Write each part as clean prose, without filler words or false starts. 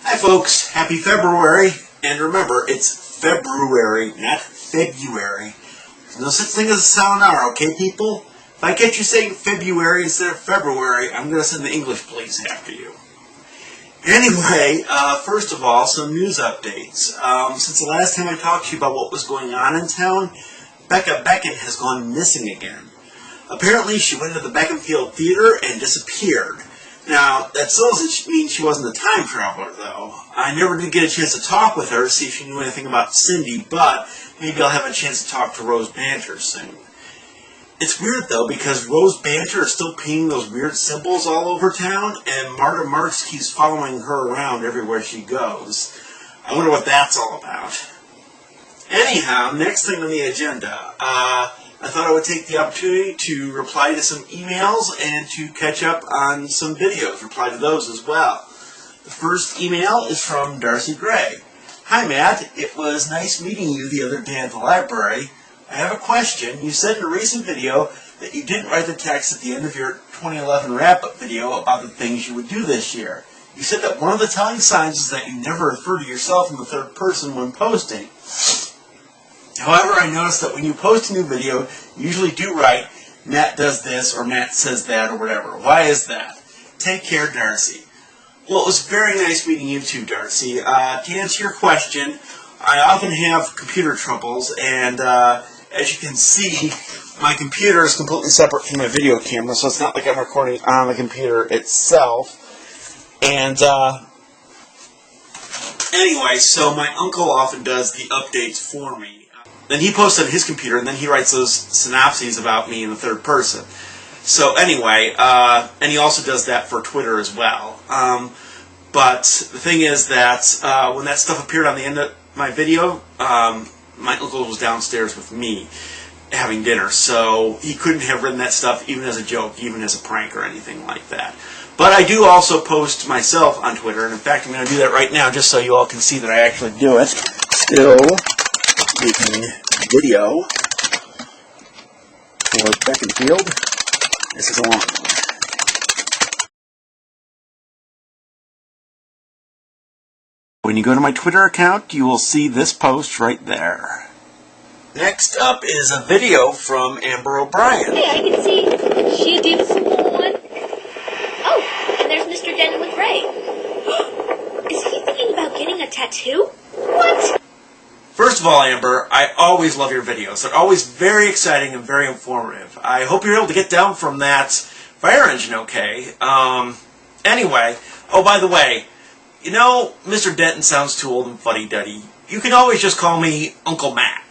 Hi folks, happy February, and remember, it's February, not February. There's no such thing as a silent R, okay people? If I catch you saying February instead of February, I'm going to send the English police after you. Anyway, first of all, some news updates. Since the last time I talked to you about what was going on in town, Becca Beckett has gone missing again. Apparently she went to the Beckinfield Theater and disappeared. Now, that still doesn't mean she wasn't a time traveler, though. I never did get a chance to talk with her to see if she knew anything about Cindy, but maybe I'll have a chance to talk to Rose Banter soon. It's weird, though, because Rose Banter is still painting those weird symbols all over town, and Marta Marks keeps following her around everywhere she goes. I wonder what that's all about. Anyhow, next thing on the agenda, I thought I would take the opportunity to reply to some emails and to catch up on some videos, reply to those as well. The first email is from Darcy Gray. Hi Matt, it was nice meeting you the other day at the library. I have a question. You said in a recent video that you didn't write the text at the end of your 2011 wrap-up video about the things you would do this year. You said that one of the telling signs is that you never refer to yourself in the third person when posting. However, I noticed that when you post a new video, you usually do write, Matt does this, or Matt says that, or whatever. Why is that? Take care, Darcy. Well, it was very nice meeting you too, Darcy. To answer your question, I often have computer troubles, and as you can see, my computer is completely separate from my video camera, so it's not like I'm recording on the computer itself. And anyway, so my uncle often does the updates for me. Then he posts on his computer, and then he writes those synopses about me in the third person. So anyway, and he also does that for Twitter as well. But the thing is that when that stuff appeared on the end of my video, my uncle was downstairs with me having dinner, so he couldn't have written that stuff even as a joke, even as a prank or anything like that. But I do also post myself on Twitter, and in fact I'm going to do that right now just so you all can see that I actually do it. Still making video for Beckinfield. This is a long one. When you go to my Twitter account, you will see this post right there. Next up is a video from Amber O'Brien. Hey, I can see she did a simple one. Oh, and there's Mr. Denton with Ray. Is he thinking about getting a tattoo? What? First of all, Amber, I always love your videos. They're always very exciting and very informative. I hope you're able to get down from that fire engine okay. Anyway, oh, by the way, you know, Mr. Denton sounds too old and fuddy-duddy. You can always just call me Uncle Matt.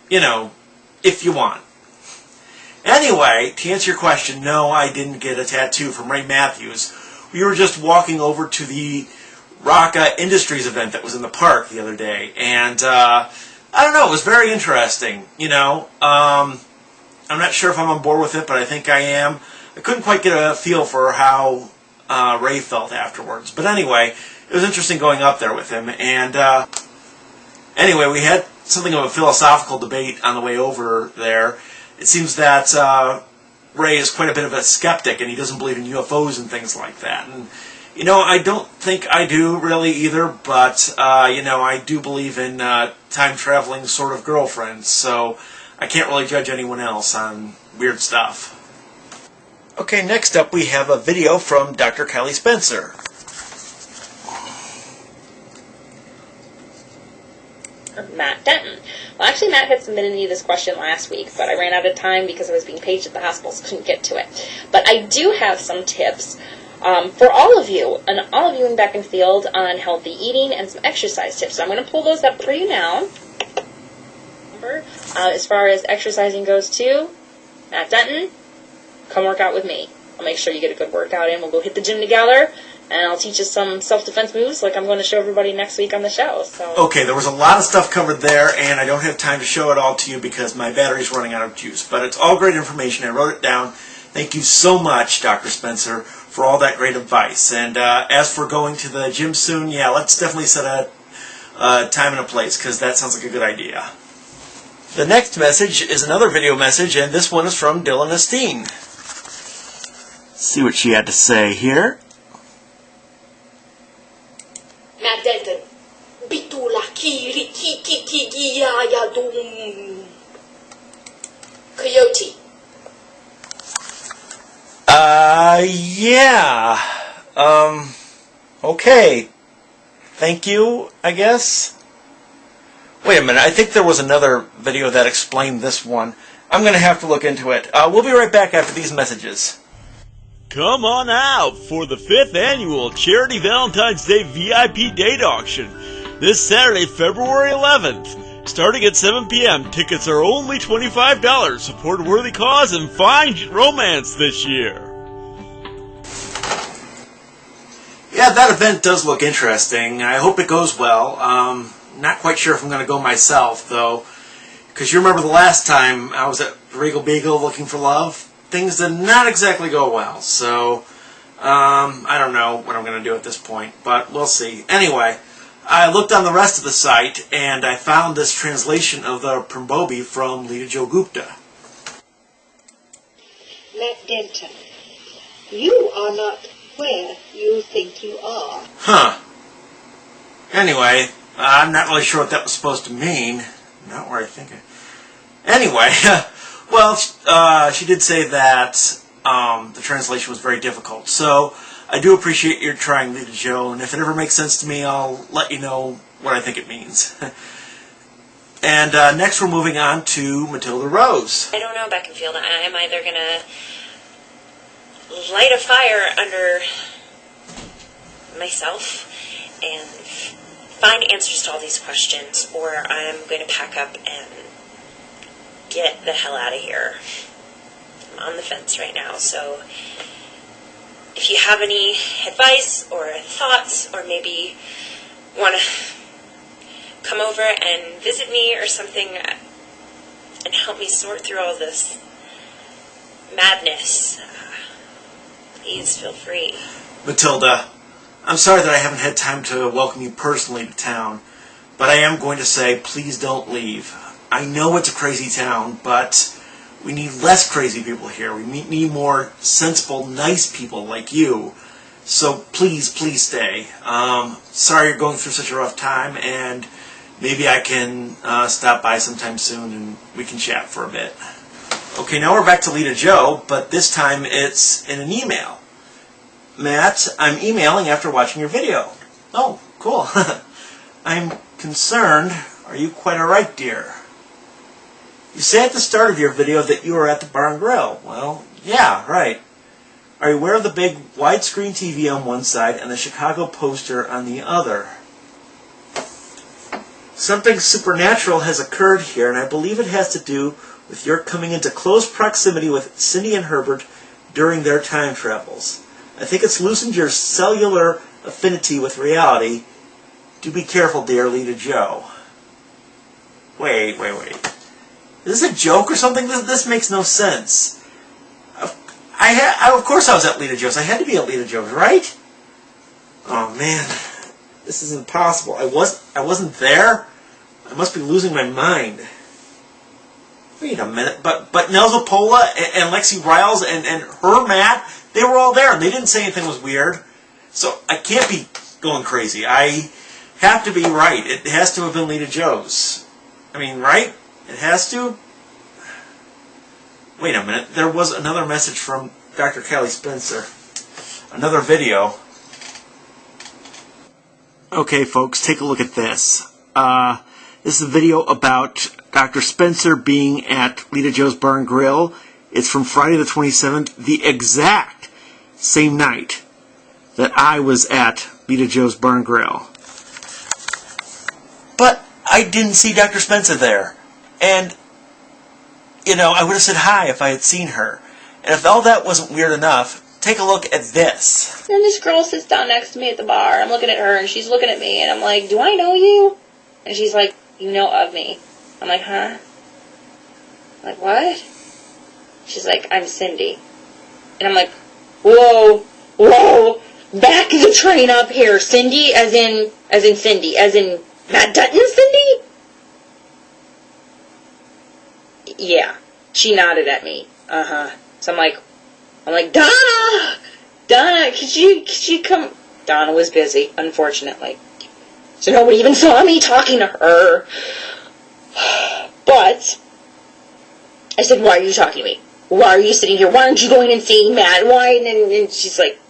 You know, if you want. Anyway, to answer your question, no, I didn't get a tattoo from Ray Matthews. We were just walking over to the Rocca Industries event that was in the park the other day, and I don't know, it was very interesting, you know. I'm not sure if I'm on board with it, but I think I am. I couldn't quite get a feel for how Ray felt afterwards, but anyway, it was interesting going up there with him, and anyway, we had something of a philosophical debate on the way over there. It seems that Ray is quite a bit of a skeptic, and he doesn't believe in UFOs and things like that, and you know, I don't think I do really either, but, you know, I do believe in time-traveling sort of girlfriends, so I can't really judge anyone else on weird stuff. Okay, next up we have a video from Dr. Kylie Spencer. Matt Denton. Well, actually, Matt had submitted me this question last week, but I ran out of time because I was being paged at the hospital, so couldn't get to it. But I do have some tips for all of you, and all of you in Beckinfield, on healthy eating and some exercise tips. So I'm going to pull those up for you now. As far as exercising goes too, Matt Denton, come work out with me. I'll make sure you get a good workout in. We'll go hit the gym together, and I'll teach you some self-defense moves like I'm going to show everybody next week on the show. So. Okay, there was a lot of stuff covered there, and I don't have time to show it all to you because my battery's running out of juice. But it's all great information. I wrote it down. Thank you so much, Dr. Spencer, for all that great advice. And as for going to the gym soon, yeah, let's definitely set a time and a place, because that sounds like a good idea. The next message is another video message, and this one is from Dylan Esteen. Let's see what she had to say here. Matt Denton. Bitula kiri kiki ya ya dum. Coyote. Yeah. Okay. Thank you, I guess. Wait a minute, I think there was another video that explained this one. I'm going to have to look into it. We'll be right back after these messages. Come on out for the 5th annual Charity Valentine's Day VIP Date Auction this Saturday, February 11th. Starting at 7 p.m., tickets are only $25. Support a worthy cause and find romance this year. Yeah, that event does look interesting. I hope it goes well. Not quite sure if I'm going to go myself, though, because you remember the last time I was at Regal Beagle looking for love? Things did not exactly go well, so I don't know what I'm going to do at this point, but we'll see. Anyway, I looked on the rest of the site, and I found this translation of the Prambodhi from Lita Jo Gupta. Matt Denton, you are not where you think you are. Huh. Anyway, I'm not really sure what that was supposed to mean. Not where I think it... Anyway, well, she did say that the translation was very difficult. So I do appreciate your trying, Lita Jo, and if it ever makes sense to me, I'll let you know what I think it means. And next we're moving on to Matilda Rose. I don't know, Beckinfield. I'm either going to light a fire under myself and find answers to all these questions, or I'm going to pack up and get the hell out of here. I'm on the fence right now, so if you have any advice or thoughts, or maybe want to come over and visit me or something and help me sort through all this madness, please feel free. Matilda, I'm sorry that I haven't had time to welcome you personally to town, but I am going to say please don't leave. I know it's a crazy town, but we need less crazy people here. We need more sensible, nice people like you. So please, please stay. Sorry you're going through such a rough time, and maybe I can stop by sometime soon and we can chat for a bit. Okay, now we're back to Lita Jo, but this time it's in an email. Matt, I'm emailing after watching your video. Oh, cool. I'm concerned. Are you quite alright, dear? You say at the start of your video that you were at the Bar and Grill. Well, yeah, right. Are you aware of the big widescreen TV on one side and the Chicago poster on the other? Something supernatural has occurred here, and I believe it has to do with your coming into close proximity with Cindy and Herbert during their time travels. I think it's loosened your cellular affinity with reality. Do be careful, dear Lita Jo. Wait. Is this a joke or something? This makes no sense. Of course I was at Lita Jo's. I had to be at Lita Jo's, right? Oh, man. This is impossible. I wasn't there? I must be losing my mind. Wait a minute. But Nelza Pola and Lexi Riles and her Matt, they were all there, and they didn't say anything was weird. So I can't be going crazy. I have to be right. It has to have been Lita Jo's. I mean, right? It has to? Wait a minute. There was another message from Dr. Callie Spencer. Another video. Okay, folks, take a look at this. This is a video about Dr. Spencer being at Lita Jo's Bar and Grill. It's from Friday the 27th, the exact same night that I was at Lita Jo's Bar and Grill. But I didn't see Dr. Spencer there. And, I would have said hi if I had seen her. And if all that wasn't weird enough, take a look at this. And this girl sits down next to me at the bar. I'm looking at her, and she's looking at me, and I'm like, do I know you? And she's like, you know of me. I'm like, huh? I'm like, what? She's like, I'm Cindy. And I'm like, whoa, back the train up here. Cindy, as in Cindy, as in Matt Dutton Cindy? Yeah. She nodded at me. Uh-huh. So I'm like, Donna, could you come? Donna was busy, unfortunately. So nobody even saw me talking to her. But I said, why are you talking to me? Why are you sitting here? Why aren't you going and seeing Matt? Why? And she's like,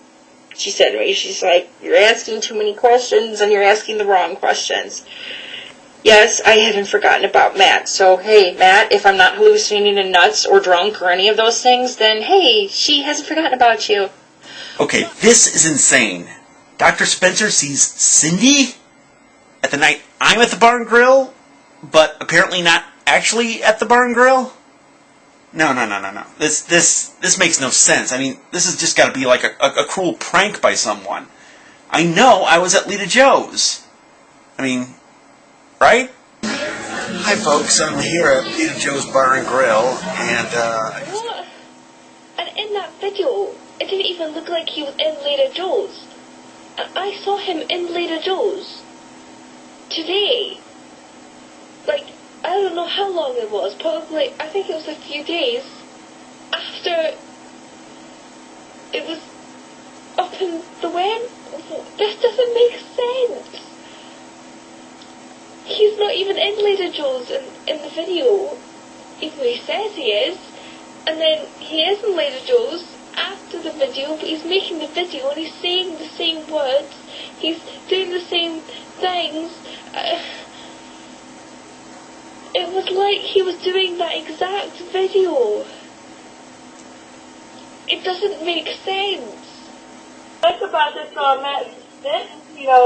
she said to me, she's like, you're asking too many questions and you're asking the wrong questions. Yes, I hadn't forgotten about Matt. So, hey, Matt, if I'm not hallucinating and nuts or drunk or any of those things, then, hey, she hasn't forgotten about you. Okay, this is insane. Dr. Spencer sees Cindy at the night I'm at the Bar and Grill, but apparently not actually at the Bar and Grill? No. This makes no sense. I mean, this has just got to be like a cruel prank by someone. I know I was at Lita Joe's. I mean, right? Hi, folks. I'm here at Lita Joe's Bar and Grill, and, What? And in that video, it didn't even look like he was in Lita Joe's. I saw him in Lita Joe's today. Like, I don't know how long it was. Probably, I think it was a few days after it was up in the web. This doesn't make sense. He's not even in Lita Joe's in the video, even though he says he is. And then he is in Lita Joe's after the video, but he's making the video and he's saying the same words. He's doing the same things. It was like he was doing that exact video. It doesn't make sense. Think about this Matt Denton,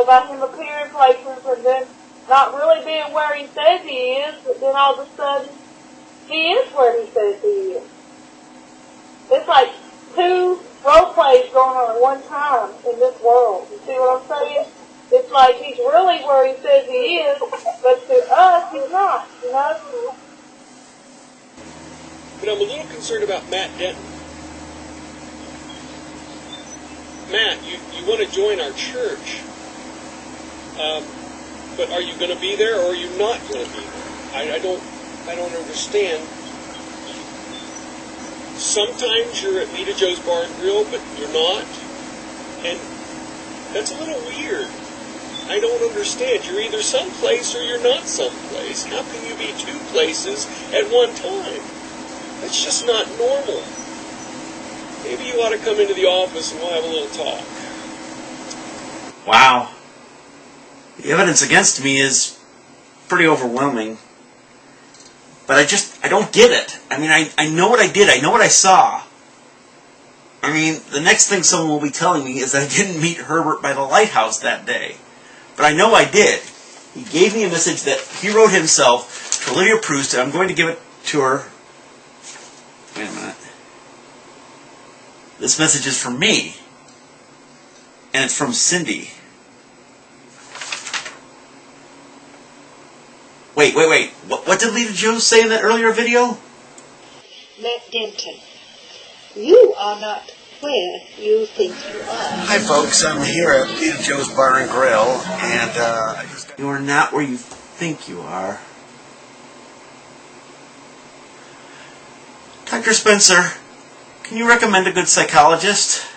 about him appearing places and then not really being where he says he is, but then all of a sudden he is where he says he is. It's like two role plays going on at one time in this world. You see what I'm saying? It's like he's really where he says he is, but to us, he's not, But I'm a little concerned about Matt Denton. Matt, you want to join our church, but are you going to be there or are you not going to be there? I don't understand. Sometimes you're at Lita Joe's Bar and Grill, but you're not, and that's a little weird. I don't understand. You're either someplace or you're not someplace. How can you be two places at one time? That's just not normal. Maybe you ought to come into the office and we'll have a little talk. wow. The evidence against me is pretty overwhelming. But I don't get it. I mean, I know what I did. I know what I saw. I mean, the next thing someone will be telling me is that I didn't meet Herbert by the lighthouse that day. But I know I did. He gave me a message that he wrote himself to Lydia Proust, and I'm going to give it to her. Wait a minute. This message is from me. And it's from Cindy. Wait. What did Lita Joe say in that earlier video? Matt Denton, you are not where you think you are. Hi, folks. I'm here at Lita Joe's Bar and Grill, and you are not where you think you are. Dr. Spencer, can you recommend a good psychologist?